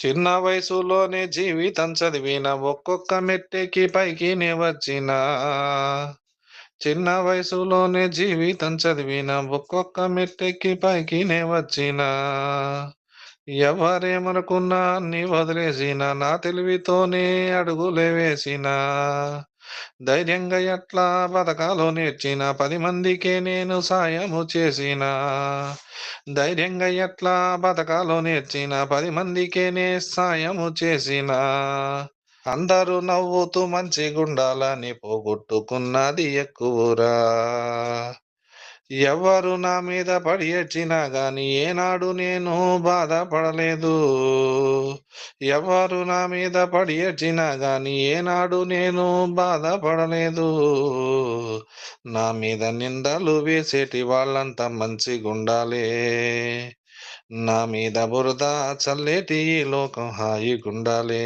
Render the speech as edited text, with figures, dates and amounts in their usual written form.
చిన్న వయసులోనే జీవితం చదివిన ఒక్కొక్క మెట్టెక్కి పైకినే వచ్చిన చిన్న వయసులోనే జీవితం చదివిన ఒక్కొక్క మెట్టెక్కి పైకినే వచ్చిన ఎవరేమనుకున్నా అన్ని వదిలేసిన నా తెలివితోనే అడుగులే వేసిన ధైర్యంగా ఎట్లా బతకాలో నేర్చిన 10 మందికే నేను సాయము చేసిన ధైర్యంగా ఎట్లా బతకాలో నేర్చిన 10 మందికే నే సాయము చేసిన అందరూ నవ్వుతూ మంచిగుండాలని పోగొట్టుకున్నది ఎక్కువురా ఎవ్వరు నా మీద పడి ఏడ్చినా గాని ఏనాడు నేను బాధపడలేదు ఎవరు నా మీద పడి ఏడ్చినా గాని ఏనాడు నేను బాధపడలేదు నా మీద నిందలు వేసేటి వాళ్ళంతా మంచిగుండాలే నా మీద బురద చల్లేటి ఈ లోకం హాయిగుండాలే